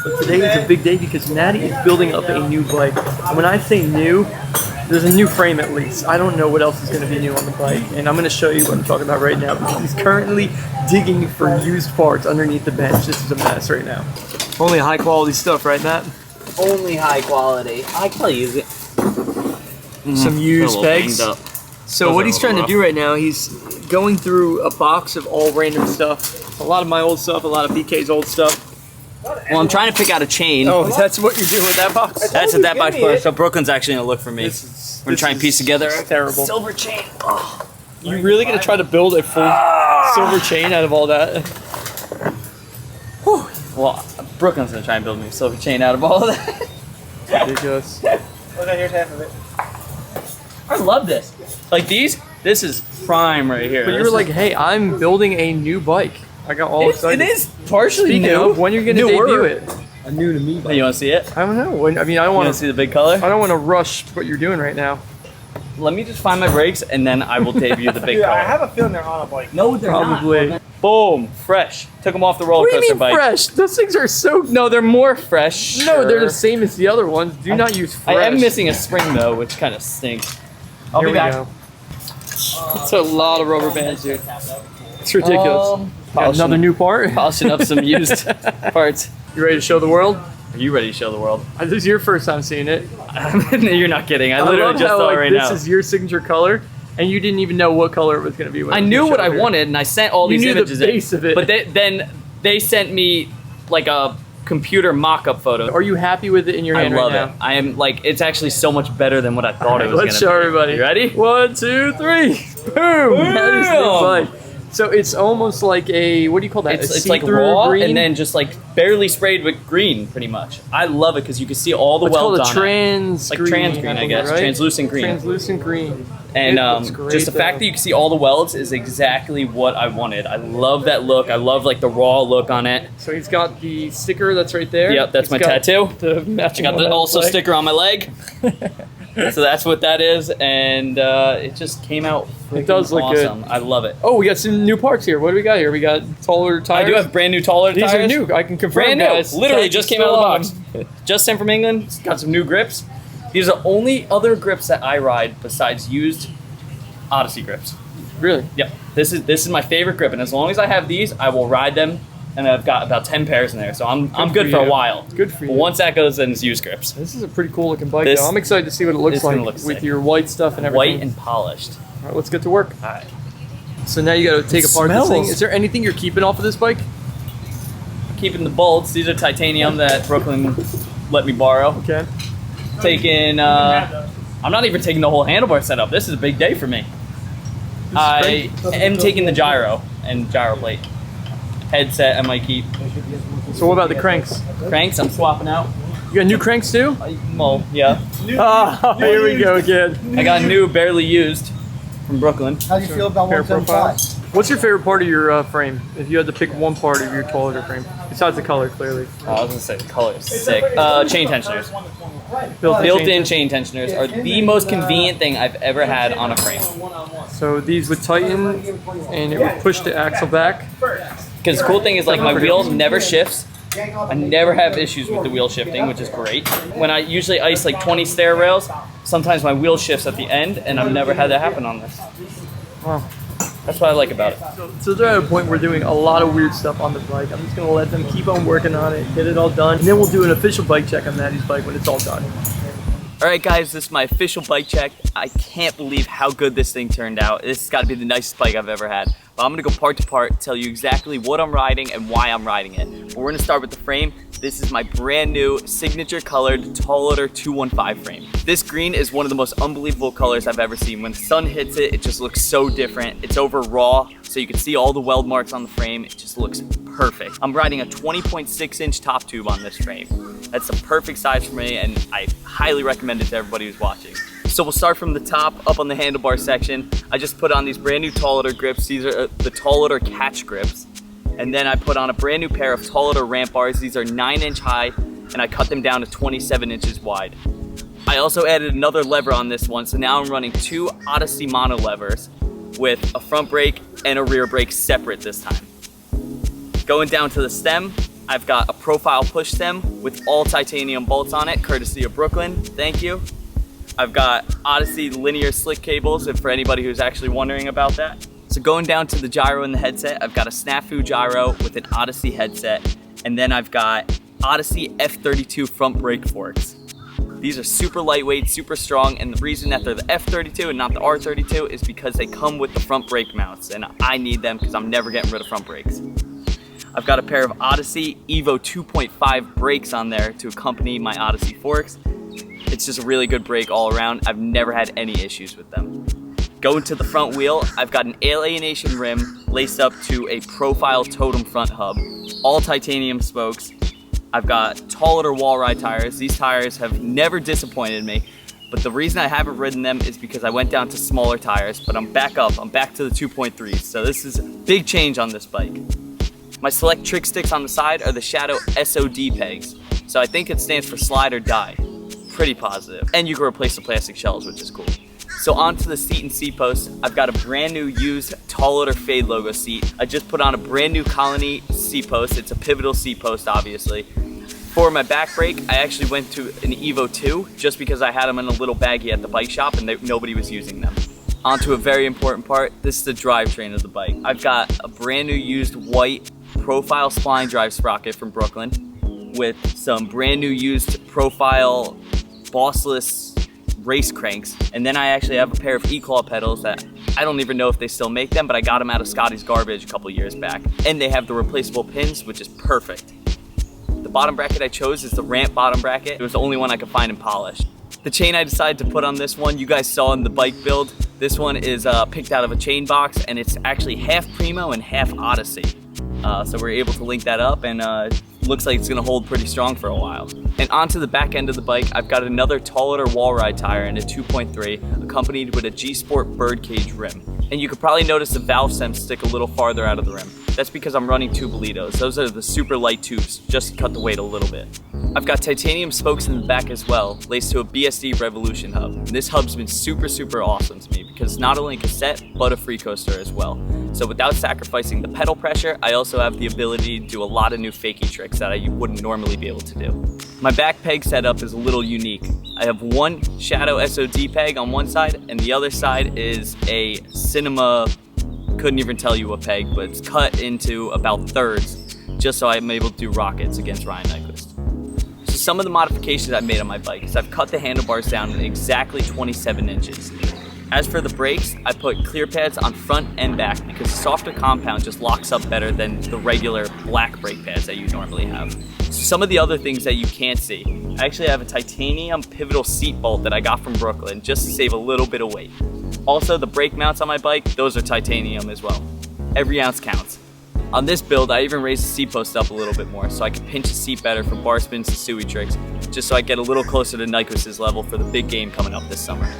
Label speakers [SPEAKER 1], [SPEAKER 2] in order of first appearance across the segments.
[SPEAKER 1] But today is a big day because Matty is building up a new bike. And when I say new, there's a new frame at least. I don't know what else is going to be new on the bike. And I'm going to show you what I'm talking about right now because he's currently digging for used parts underneath the bench. This is a mess right now. Only high quality stuff, right, Matt?
[SPEAKER 2] Only high quality. I can use it.
[SPEAKER 1] Some used pegs. So what he's trying to do right now, he's going through a box of all random stuff. A lot of my old stuff, a lot of BK's old stuff.
[SPEAKER 2] Well, I'm trying to pick out a chain.
[SPEAKER 1] Oh, that's what you're doing with that box?
[SPEAKER 2] That's what that box for. So Brooklyn's actually gonna look for me. We're gonna try and piece together a
[SPEAKER 1] terrible
[SPEAKER 2] silver chain. Oh.
[SPEAKER 1] You really gonna try to build a full silver chain out of all that?
[SPEAKER 2] Whew. Well, Brooklyn's gonna try and build me a silver chain out of all of that.
[SPEAKER 1] Ridiculous.
[SPEAKER 3] Okay, here's half of it.
[SPEAKER 2] I love this. Like these, this is prime right here.
[SPEAKER 1] But you were like, hey, I'm building a new bike. I got all excited.
[SPEAKER 2] It is partially
[SPEAKER 1] Speaking
[SPEAKER 2] new.
[SPEAKER 1] of, when you're gonna debut it?
[SPEAKER 3] A new to me bike.
[SPEAKER 2] Hey, you wanna see it?
[SPEAKER 1] I don't know. I mean, I don't
[SPEAKER 2] You
[SPEAKER 1] want
[SPEAKER 2] wanna see the big color?
[SPEAKER 1] I don't want to rush what you're doing right now.
[SPEAKER 2] Let me just find my brakes and then I will debut the big
[SPEAKER 3] Dude,
[SPEAKER 2] color.
[SPEAKER 3] I have a feeling they're on a bike.
[SPEAKER 2] No, they're
[SPEAKER 1] Probably.
[SPEAKER 2] not. Boom, fresh. Took them off the roller
[SPEAKER 1] What do
[SPEAKER 2] coaster
[SPEAKER 1] you mean
[SPEAKER 2] bike.
[SPEAKER 1] fresh? Those things are so...
[SPEAKER 2] No, they're more fresh.
[SPEAKER 1] No, they're the same as the other ones. Do not use fresh.
[SPEAKER 2] I am missing a spring though, which kind of stinks. I'll
[SPEAKER 1] Here
[SPEAKER 2] be
[SPEAKER 1] we
[SPEAKER 2] back.
[SPEAKER 1] go. It's a lot of rubber bands, dude. It's ridiculous. Got another new part?
[SPEAKER 2] Polishing up some used parts.
[SPEAKER 1] You ready to show the world?
[SPEAKER 2] Are you ready to show the world?
[SPEAKER 1] This is your first time seeing it.
[SPEAKER 2] You're not kidding. I literally
[SPEAKER 1] love
[SPEAKER 2] just
[SPEAKER 1] how,
[SPEAKER 2] saw it
[SPEAKER 1] like,
[SPEAKER 2] right now.
[SPEAKER 1] This is your signature color, and you didn't even know what color it was going to be. When
[SPEAKER 2] I knew what I wanted, and I sent all
[SPEAKER 1] You
[SPEAKER 2] these
[SPEAKER 1] knew the
[SPEAKER 2] images
[SPEAKER 1] base
[SPEAKER 2] in.
[SPEAKER 1] of it.
[SPEAKER 2] But then they sent me like a computer mock-up photo.
[SPEAKER 1] Are you happy with it in your hand
[SPEAKER 2] I love
[SPEAKER 1] right
[SPEAKER 2] it.
[SPEAKER 1] now?
[SPEAKER 2] I am like, it's actually so much better than what I thought it was going to be.
[SPEAKER 1] Let's show everybody.
[SPEAKER 2] You ready?
[SPEAKER 1] 1, 2, 3. Boom! That is the bike. So it's almost like a, what do you call that?
[SPEAKER 2] It's like raw green? And then just like barely sprayed with green, pretty much. I love it because you can see all the welds on
[SPEAKER 1] it. It's called a trans green.
[SPEAKER 2] Like trans green, I guess.
[SPEAKER 1] Right?
[SPEAKER 2] Translucent green.
[SPEAKER 1] Translucent green.
[SPEAKER 2] And just the fact that you can see all the welds is exactly what I wanted. I love that look. I love like the raw look on it.
[SPEAKER 1] So he's got the sticker that's right there.
[SPEAKER 2] Yep, that's my tattoo.
[SPEAKER 1] The matching
[SPEAKER 2] I got the also sticker on my leg. So that's what that is, and it just came out
[SPEAKER 1] It does look
[SPEAKER 2] awesome.
[SPEAKER 1] good.
[SPEAKER 2] I love it.
[SPEAKER 1] Oh, we got some new parts here. What do we got here? We got taller tires.
[SPEAKER 2] I do have brand new taller
[SPEAKER 1] These
[SPEAKER 2] tires.
[SPEAKER 1] are new. I can confirm,
[SPEAKER 2] Brand new.
[SPEAKER 1] guys.
[SPEAKER 2] Literally
[SPEAKER 1] Tires
[SPEAKER 2] just
[SPEAKER 1] are
[SPEAKER 2] came out of
[SPEAKER 1] still
[SPEAKER 2] the box. Just sent from England. It's got some new grips. These are the only other grips that I ride besides used Odyssey grips.
[SPEAKER 1] Really?
[SPEAKER 2] Yep. This is my favorite grip, and as long as I have these, I will ride them. And I've got about 10 pairs in there, so I'm good for a while.
[SPEAKER 1] Good for you.
[SPEAKER 2] But once that goes, then it's used grips.
[SPEAKER 1] This is a pretty cool looking bike, though. I'm excited to see what it looks like with
[SPEAKER 2] sick.
[SPEAKER 1] your white stuff and everything.
[SPEAKER 2] White and polished.
[SPEAKER 1] All right, let's get to work.
[SPEAKER 2] All right.
[SPEAKER 1] So now you got to take apart this thing.
[SPEAKER 2] smells.
[SPEAKER 1] Is there anything you're keeping off of this bike?
[SPEAKER 2] Keeping the bolts. These are titanium that Brooklyn let me borrow.
[SPEAKER 1] Okay.
[SPEAKER 2] Taking, I'm not even taking the whole handlebar setup. This is a big day for me. I am taking the gyro and gyro plate. Headset I might keep.
[SPEAKER 1] So what about the cranks?
[SPEAKER 2] Cranks I'm swapping out.
[SPEAKER 1] You got new cranks too?
[SPEAKER 2] Well, yeah.
[SPEAKER 1] Oh, here we go again.
[SPEAKER 2] I got new, barely used from Brooklyn.
[SPEAKER 3] How do you feel about
[SPEAKER 1] Pair profile.
[SPEAKER 3] 175?
[SPEAKER 1] What's your favorite part of your frame? If you had to pick one part of your taller frame, besides the color, clearly.
[SPEAKER 2] Oh, I was gonna say the color is sick. Chain tensioners.
[SPEAKER 1] Built-in
[SPEAKER 2] Chain tensioners are the most convenient thing I've ever had on a frame.
[SPEAKER 1] So these would tighten, and it would push the axle back.
[SPEAKER 2] Because the cool thing is like my wheel never shifts. I never have issues with the wheel shifting, which is great. When I usually ice like 20 stair rails, sometimes my wheel shifts at the end, and I've never had that happen on this.
[SPEAKER 1] Wow.
[SPEAKER 2] That's what I like about it.
[SPEAKER 1] So they're at a point where we're doing a lot of weird stuff on the bike. I'm just going to let them keep on working on it, get it all done, and then we'll do an official bike check on Matty's bike when it's all done.
[SPEAKER 2] All right, guys, this is my official bike check. I can't believe how good this thing turned out. This has got to be the nicest bike I've ever had. But I'm gonna go part to part, tell you exactly what I'm riding and why I'm riding it. But we're gonna start with the frame. This is my brand new signature colored Tall Order 215 frame. This green is one of the most unbelievable colors I've ever seen. When the sun hits it, it just looks so different. It's over raw, so you can see all the weld marks on the frame. It just looks perfect. I'm riding a 20.6-inch top tube on this frame. That's the perfect size for me, and I highly recommend it to everybody who's watching. So we'll start from the top up on the handlebar section. I just put on these brand new Tall Order grips. These are the Tall Order catch grips. And then I put on a brand new pair of Tall Order ramp bars. These are 9-inch high, and I cut them down to 27 inches wide. I also added another lever on this one, so now I'm running 2 Odyssey mono levers with a front brake and a rear brake separate this time. Going down to the stem, I've got a profile push stem with all titanium bolts on it, courtesy of Brooklyn. Thank you. I've got Odyssey linear slick cables, and for anybody who's actually wondering about that. So going down to the gyro in the headset, I've got a Snafu gyro with an Odyssey headset, and then I've got Odyssey F32 front brake forks. These are super lightweight, super strong, and the reason that they're the F32 and not the R32 is because they come with the front brake mounts, and I need them because I'm never getting rid of front brakes. I've got a pair of Odyssey Evo 2.5 brakes on there to accompany my Odyssey forks. It's just a really good brake all around. I've never had any issues with them. Going to the front wheel, I've got an alienation rim laced up to a profile totem front hub, all titanium spokes. I've got taller wall ride tires. These tires have never disappointed me, but the reason I haven't ridden them is because I went down to smaller tires, but I'm back up. I'm back to the 2.3s, so this is a big change on this bike. My select trick sticks on the side are the Shadow SOD pegs, so I think it stands for slide or die. Pretty positive. And you can replace the plastic shells, which is cool. So onto the seat and seat post, I've got a brand new used Tall or Fade logo seat. I just put on a brand new Colony seat post. It's a pivotal seat post, obviously. For my back brake, I actually went to an Evo 2 just because I had them in a little baggie at the bike shop and nobody was using them. Onto a very important part, this is the drivetrain of the bike. I've got a brand new used white profile spline drive sprocket from Brooklyn with some brand new used profile bossless race cranks, and then I actually have a pair of E-Claw pedals that I don't even know if they still make them, but I got them out of Scotty's garbage a couple years back, and they have the replaceable pins, which is perfect. The bottom bracket I chose is the ramp bottom bracket. It was the only one I could find in polish. The chain I decided to put on this one, you guys saw in the bike build. This one is picked out of a chain box, and it's actually half Primo and half Odyssey. So we're able to link that up, and looks like it's gonna hold pretty strong for a while. And onto the back end of the bike, I've got another taller wall ride tire in a 2.3, accompanied with a G-Sport birdcage rim. And you could probably notice the valve stems stick a little farther out of the rim. That's because I'm running two Bolitos. Those are the super light tubes, just to cut the weight a little bit. I've got titanium spokes in the back as well, laced to a Bsd Revolution Hub. And this hub's been super awesome to me because it's not only a cassette, but a free coaster as well. So without sacrificing the pedal pressure, I also have the ability to do a lot of new fakie tricks that I wouldn't normally be able to do. My back peg setup is a little unique. I have one Shadow SOD peg on one side, and the other side is a Cinema, couldn't even tell you what peg, but it's cut into about thirds, just so I'm able to do rockets against Ryan Nyquist. So some of the modifications I've made on my bike is I've cut the handlebars down to exactly 27 inches. As for the brakes, I put clear pads on front and back because the softer compound just locks up better than the regular black brake pads that you normally have. So some of the other things that you can't see, I actually have a titanium pivotal seat bolt that I got from Brooklyn just to save a little bit of weight. Also, the brake mounts on my bike, those are titanium as well. Every ounce counts. On this build, I even raised the seat post up a little bit more so I can pinch the seat better for bar spins and suey tricks, just so I get a little closer to Nyquist's level for the big game coming up this summer.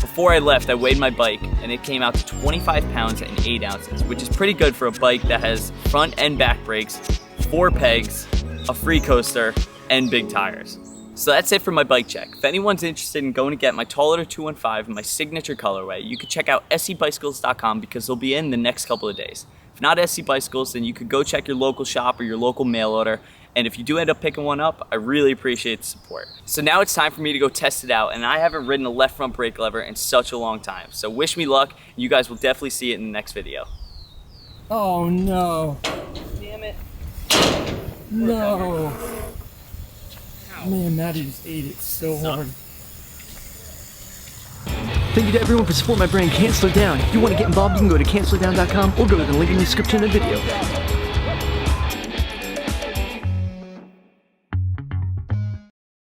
[SPEAKER 2] Before I left, I weighed my bike and it came out to 25 pounds and 8 ounces, which is pretty good for a bike that has front and back brakes, 4 pegs, a free coaster, and big tires. So that's it for my bike check. If anyone's interested in going to get my Taller 215 in my signature colorway, you can check out scbicycles.com because they'll be in the next couple of days. If not SC Bicycles, then you could go check your local shop or your local mail order. And if you do end up picking one up, I really appreciate the support. So now it's time for me to go test it out, and I haven't ridden a left front brake lever in such a long time. So wish me luck, you guys will definitely see it in the next video.
[SPEAKER 1] Oh no.
[SPEAKER 2] Damn it.
[SPEAKER 1] No. Man, Matty just ate it so hard. Thank you to everyone for supporting my brand, Can't Slow Down. If you want to get involved, you can go to can'tslowdown.com or go to the link in the description of the video.